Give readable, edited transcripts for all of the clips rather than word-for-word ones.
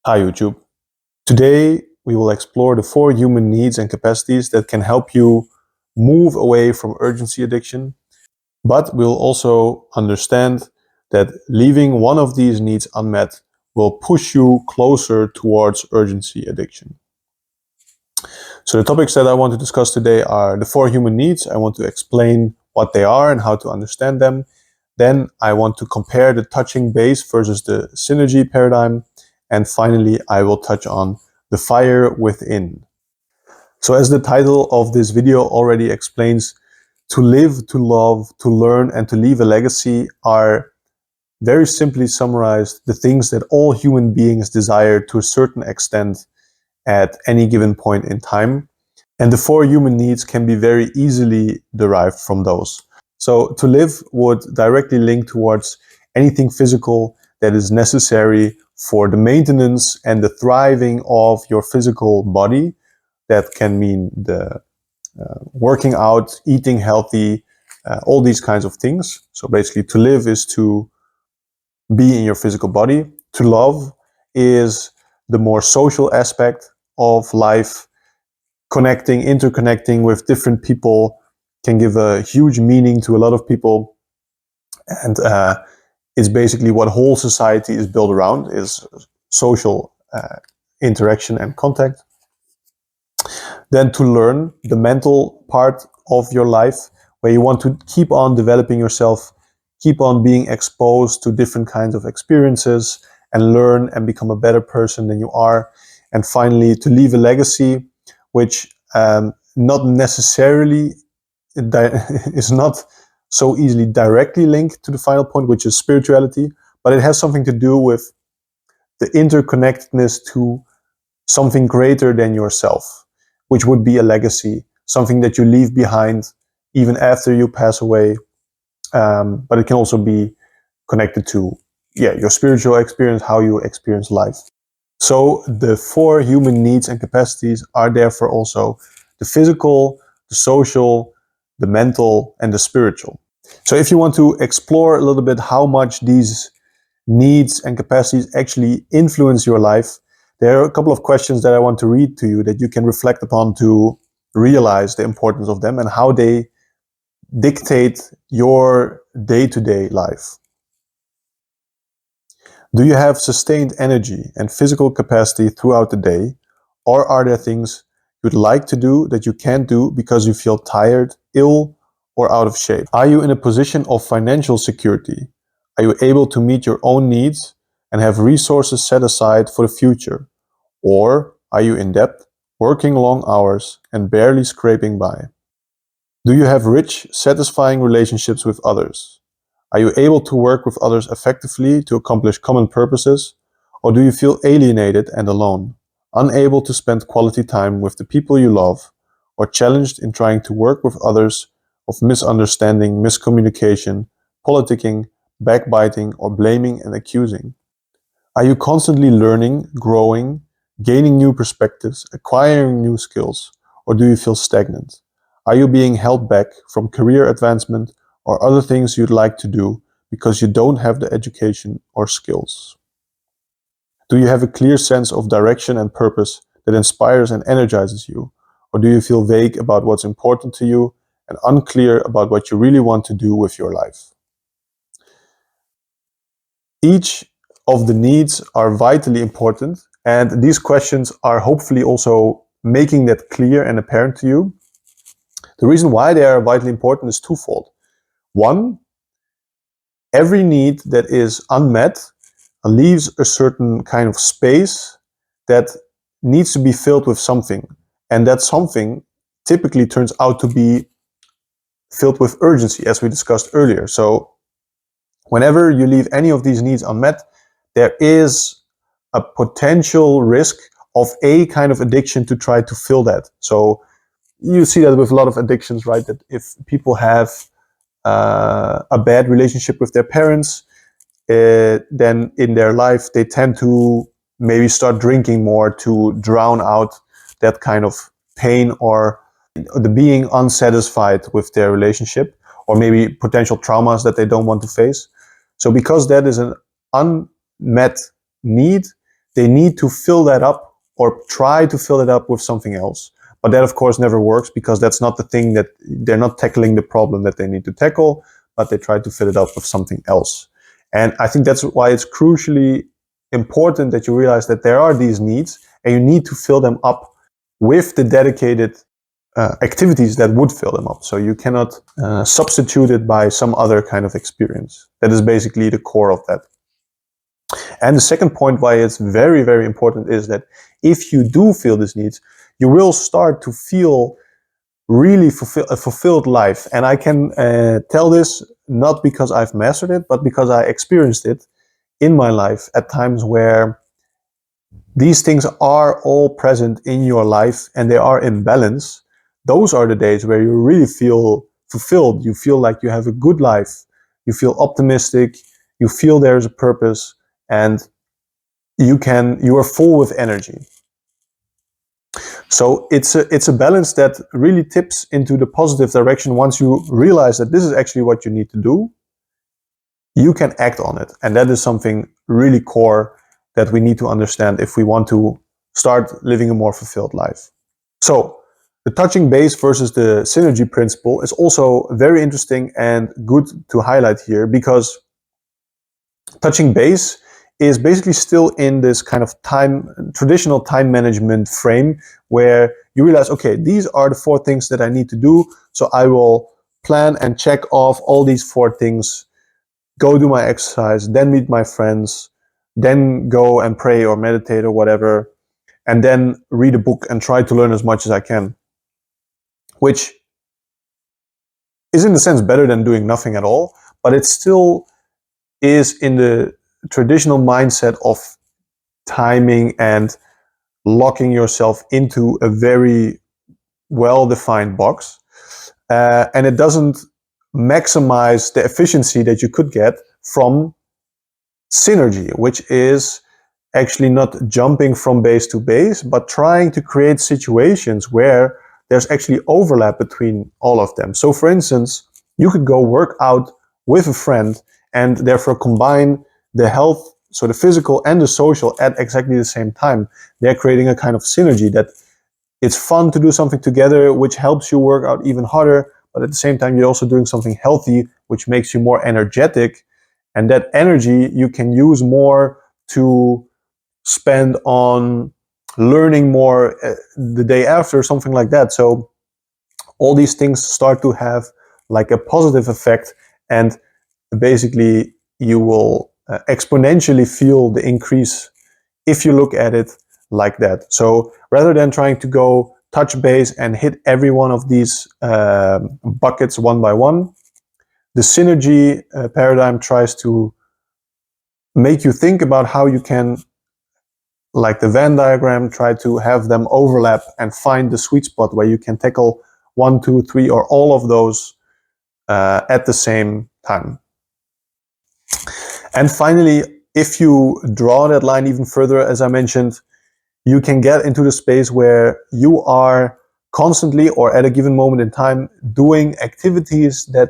Hi YouTube. Today we will explore the 4 human needs and capacities that can help you move away from urgency addiction, but we'll also understand that leaving one of these needs unmet will push you closer towards urgency addiction. So the topics that I want to discuss today are the 4 human needs. I want to explain what they are and how to understand them. Then I want to compare the touching base versus the synergy paradigm. And finally, I will touch on the fire within. So as the title of this video already explains, to live, to love, to learn, and to leave a legacy are very simply summarized the things that all human beings desire to a certain extent at any given point in time. And the 4 human needs can be very easily derived from those. So to live would directly link towards anything physical that is necessary for the maintenance and the thriving of your physical body. That can mean the working out, eating healthy, all these kinds of things. So basically to live is to be in your physical body. To love is the more social aspect of life. Connecting, interconnecting with different people can give a huge meaning to a lot of people. And it's basically what whole society is built around, is social interaction and contact. Then to learn, the mental part of your life, where you want to keep on developing yourself, keep on being exposed to different kinds of experiences and learn and become a better person than you are. And finally, to leave a legacy, which not necessarily is not so easily directly linked to the final point, which is spirituality, but it has something to do with the interconnectedness to something greater than yourself, which would be a legacy, something that you leave behind even after you pass away. But it can also be connected to your spiritual experience, how you experience life. So the 4 human needs and capacities are therefore also the physical, the social, the mental, and the spiritual. So if you want to explore a little bit how much these needs and capacities actually influence your life, there are a couple of questions that I want to read to you that you can reflect upon to realize the importance of them and how they dictate your day-to-day life. Do you have sustained energy and physical capacity throughout the day, or are there things you'd like to do that you can't do because you feel tired, ill, or out of shape? Are you in a position of financial security? Are you able to meet your own needs and have resources set aside for the future? Or are you in debt, working long hours, and barely scraping by? Do you have rich, satisfying relationships with others? Are you able to work with others effectively to accomplish common purposes? Or do you feel alienated and alone, unable to spend quality time with the people you love, or challenged in trying to work with others of misunderstanding, miscommunication, politicking, backbiting, or blaming and accusing? Are you constantly learning, growing, gaining new perspectives, acquiring new skills, or do you feel stagnant? Are you being held back from career advancement or other things you'd like to do because you don't have the education or skills? Do you have a clear sense of direction and purpose that inspires and energizes you? Or do you feel vague about what's important to you and unclear about what you really want to do with your life? Each of the needs are vitally important, and these questions are hopefully also making that clear and apparent to you. The reason why they are vitally important is twofold. One, every need that is unmet leaves a certain kind of space that needs to be filled with something. And that something typically turns out to be filled with urgency, as we discussed earlier. So whenever you leave any of these needs unmet, there is a potential risk of a kind of addiction to try to fill that. So you see that with a lot of addictions, right? That if people have a bad relationship with their parents, then in their life they tend to maybe start drinking more to drown out that kind of pain or the being unsatisfied with their relationship, or maybe potential traumas that they don't want to face. So because that is an unmet need, they need to fill that up or try to fill it up with something else. But that, of course, never works, because that's not the thing, that they're not tackling the problem that they need to tackle, but they try to fill it up with something else. And I think that's why it's crucially important that you realize that there are these needs, and you need to fill them up with the dedicated activities that would fill them up. So you cannot substitute it by some other kind of experience. That is basically the core of that. And the second point why it's very, very important is that if you do feel these needs, you will start to feel really a fulfilled life. And I can tell this not because I've mastered it, but because I experienced it in my life at times where these things are all present in your life and they are in balance. Those are the days where you really feel fulfilled. You feel like you have a good life. You feel optimistic. You feel there's a purpose, and you are full with energy. So it's a balance that really tips into the positive direction. Once you realize that this is actually what you need to do, you can act on it. And that is something really core that we need to understand if we want to start living a more fulfilled life. So the touching base versus the synergy principle is also very interesting and good to highlight here, because touching base is basically still in this kind of traditional time management frame, where you realize, okay, these are the 4 things that I need to do. So I will plan and check off all these 4 things, go do my exercise, then meet my friends, then go and pray or meditate or whatever, and then read a book and try to learn as much as I can, which is in a sense better than doing nothing at all, but it still is in the traditional mindset of timing and locking yourself into a very well-defined box. And it doesn't maximize the efficiency that you could get from synergy, which is actually not jumping from base to base, but trying to create situations where there's actually overlap between all of them. So for instance, you could go work out with a friend and therefore combine the health, so the physical and the social, at exactly the same time. They're creating a kind of synergy that it's fun to do something together, which helps you work out even harder, but at the same time, you're also doing something healthy, which makes you more energetic. And that energy you can use more to spend on learning more the day after, something like that. So all these things start to have like a positive effect, and basically you will exponentially feel the increase if you look at it like that. So rather than trying to go touch base and hit every one of these buckets one by one, the synergy paradigm tries to make you think about how you can, like the Venn diagram, try to have them overlap and find the sweet spot where you can tackle 1, 2, 3, or all of those at the same time. And finally, if you draw that line even further, as I mentioned, you can get into the space where you are constantly, or at a given moment in time, doing activities that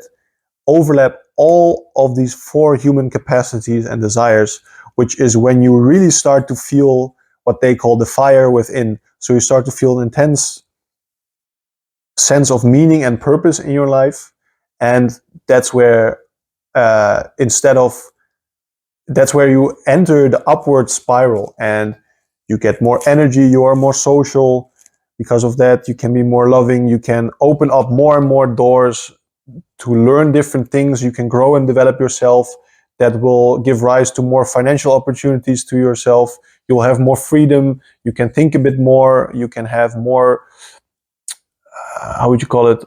overlap all of these 4 human capacities and desires, which is when you really start to feel what they call the fire within. So you start to feel an intense sense of meaning and purpose in your life. And that's where that's where you enter the upward spiral, and you get more energy, you are more social. Because of that, you can be more loving, you can open up more and more doors to learn different things, you can grow and develop yourself. That will give rise to more financial opportunities to yourself. You will have more freedom, you can think a bit more, you can have more, how would you call it,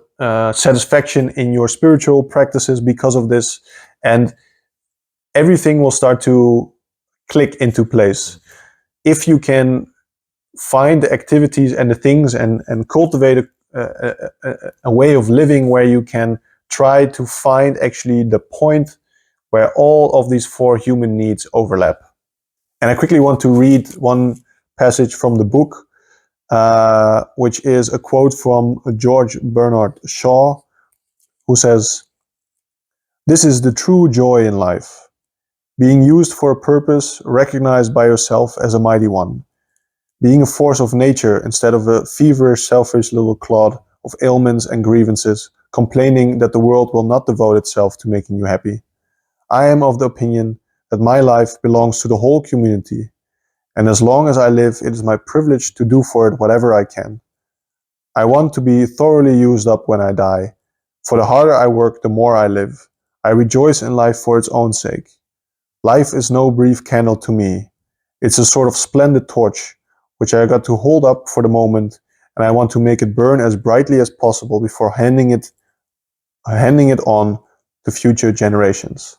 satisfaction in your spiritual practices because of this. And everything will start to click into place. If you can find the activities and the things and cultivate a way of living where you can try to find actually the point where all of these 4 human needs overlap. And I quickly want to read one passage from the book, which is a quote from George Bernard Shaw, who says, "This is the true joy in life. being used for a purpose recognized by yourself as a mighty one, being a force of nature instead of a feverish, selfish little clod of ailments and grievances, complaining that the world will not devote itself to making you happy. I am of the opinion that my life belongs to the whole community, and as long as I live, it is my privilege to do for it whatever I can. I want to be thoroughly used up when I die. For the harder I work, the more I live. I rejoice in life for its own sake. Life is no brief candle to me. It's a sort of splendid torch, which I got to hold up for the moment, and I want to make it burn as brightly as possible before handing it on to future generations.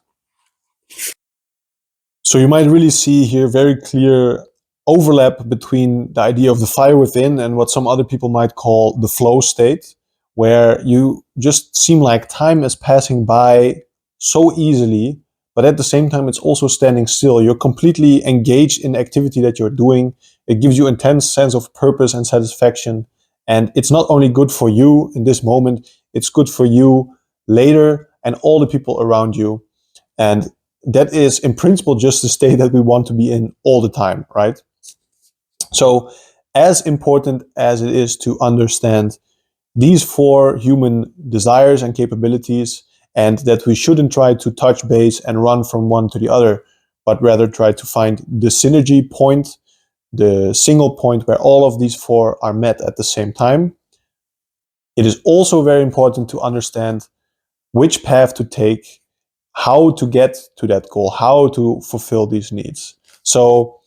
So you might really see here very clear overlap between the idea of the fire within and what some other people might call the flow state, where you just seem like time is passing by so easily, but at the same time it's also standing still. You're completely engaged in the activity that you're doing. It gives you intense sense of purpose and satisfaction. And it's not only good for you in this moment, it's good for you later and all the people around you. And that is in principle just the state that we want to be in all the time, right? So as important as it is to understand these four human desires and capabilities, and that we shouldn't try to touch base and run from one to the other, but rather try to find the synergy point, the single point where all of these four are met at the same time, it is also very important to understand which path to take, how to get to that goal, how to fulfill these needs. So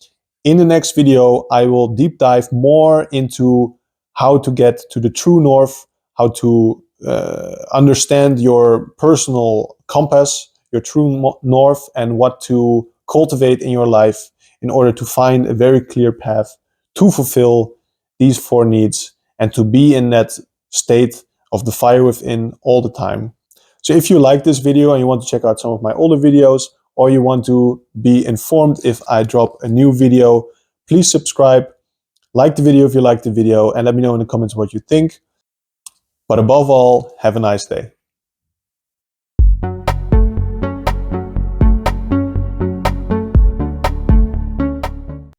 in the next video, I will deep dive more into how to get to the true north, how to understand your personal compass, your true north, and what to cultivate in your life in order to find a very clear path to fulfill these four needs and to be in that state of the fire within all the time. So if you like this video and you want to check out some of my older videos, or you want to be informed if I drop a new video, please subscribe, like the video if you like the video, and let me know in the comments what you think. But above all, have a nice day.